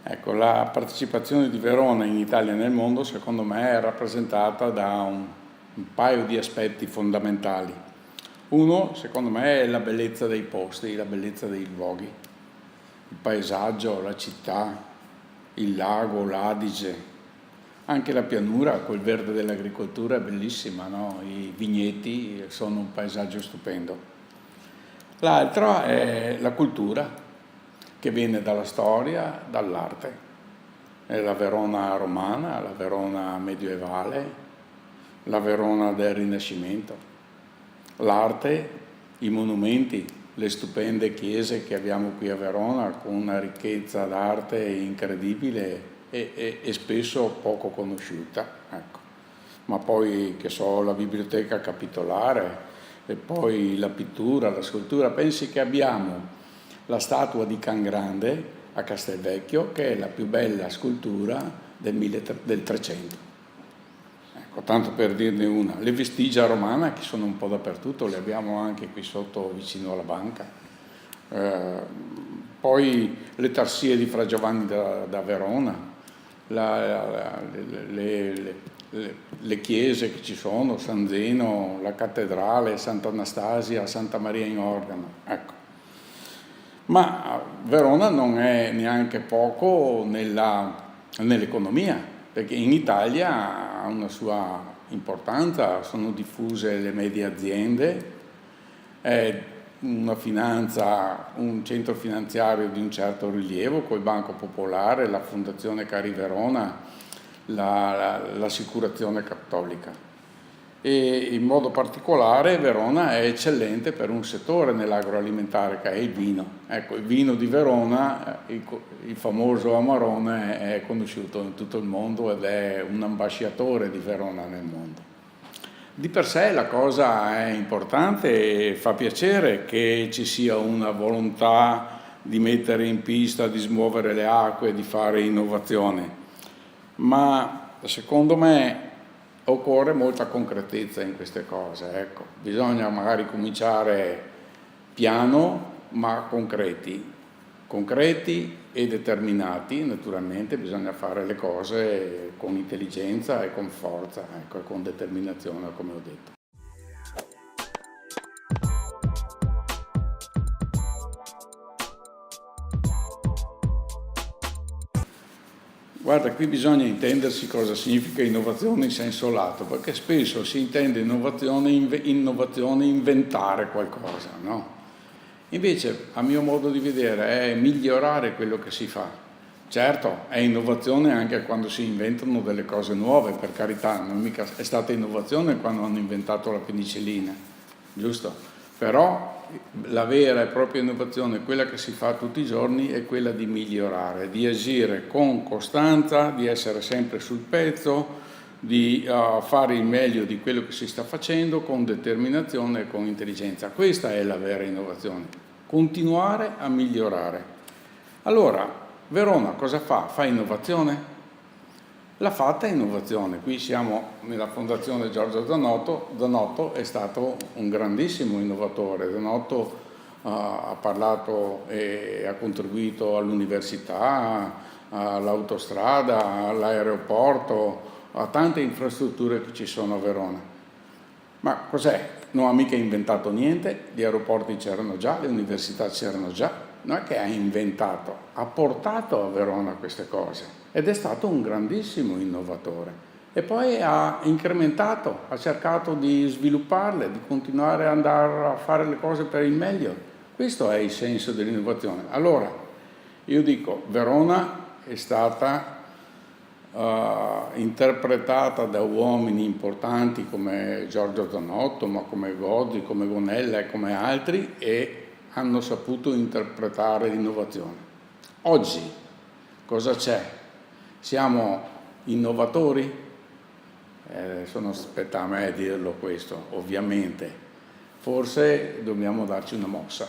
Ecco, la partecipazione di Verona in Italia e nel mondo, secondo me, è rappresentata da un paio di aspetti fondamentali. Uno, secondo me, è la bellezza dei posti, la bellezza dei luoghi, il paesaggio, la città, il lago, l'Adige, anche la pianura, quel verde dell'agricoltura è bellissima, no? I vigneti sono un paesaggio stupendo. L'altro è la cultura, che viene dalla storia, dall'arte. È la Verona romana, la Verona medievale, la Verona del Rinascimento. L'arte, i monumenti, le stupende chiese che abbiamo qui a Verona, con una ricchezza d'arte incredibile e spesso poco conosciuta. Ecco. Ma poi, che so, la biblioteca capitolare e poi la pittura, la scultura. Pensi che abbiamo la statua di Can Grande a Castelvecchio, che è la più bella scultura del 300. Ecco, tanto per dirne una. Le vestigia romane, che sono un po' dappertutto, le abbiamo anche qui sotto vicino alla banca. Poi le tarsie di Fra Giovanni da Verona, le chiese che ci sono, San Zeno, la cattedrale, Sant'Anastasia, Santa Maria in Organo. Ecco. Ma Verona non è neanche poco nell'economia, perché in Italia ha una sua importanza, sono diffuse le medie aziende, è una finanza, un centro finanziario di un certo rilievo, col Banco Popolare, la Fondazione Cari Verona, l'assicurazione cattolica. E in modo particolare Verona è eccellente per un settore nell'agroalimentare che è il vino. Ecco, il vino di Verona, il famoso Amarone, è conosciuto in tutto il mondo ed è un ambasciatore di Verona nel mondo. Di per sé la cosa è importante e fa piacere che ci sia una volontà di mettere in pista, di smuovere le acque, di fare innovazione, ma secondo me occorre molta concretezza in queste cose, ecco. Bisogna magari cominciare piano ma concreti e determinati. Naturalmente bisogna fare le cose con intelligenza e con forza, ecco, e con determinazione, come ho detto. Guarda, qui bisogna intendersi cosa significa innovazione in senso lato, perché spesso si intende innovazione inventare qualcosa, no? Invece, a mio modo di vedere, è migliorare quello che si fa. Certo, è innovazione anche quando si inventano delle cose nuove, per carità, non mica è stata innovazione quando hanno inventato la penicillina, giusto? Però la vera e propria innovazione, quella che si fa tutti i giorni, è quella di migliorare, di agire con costanza, di essere sempre sul pezzo, di fare il meglio di quello che si sta facendo con determinazione e con intelligenza. Questa è la vera innovazione, continuare a migliorare. Allora, Verona cosa fa? Fa innovazione? L'ha fatta innovazione. Qui siamo nella Fondazione Giorgio Zanotto. Zanotto è stato un grandissimo innovatore. Zanotto ha parlato e ha contribuito all'università, all'autostrada, all'aeroporto, a tante infrastrutture che ci sono a Verona. Ma cos'è? Non ha mica inventato niente, gli aeroporti c'erano già, le università c'erano già. Non è che ha inventato, ha portato a Verona queste cose ed è stato un grandissimo innovatore. E poi ha incrementato, ha cercato di svilupparle, di continuare ad andare a fare le cose per il meglio. Questo è il senso dell'innovazione. Allora, io dico, Verona è stata interpretata da uomini importanti come Giorgio Zanotto, ma come Gozzi, come Gonella e come altri, e hanno saputo interpretare l'innovazione. Oggi cosa c'è? Siamo innovatori? Spetta a me dirlo questo, ovviamente. Forse dobbiamo darci una mossa.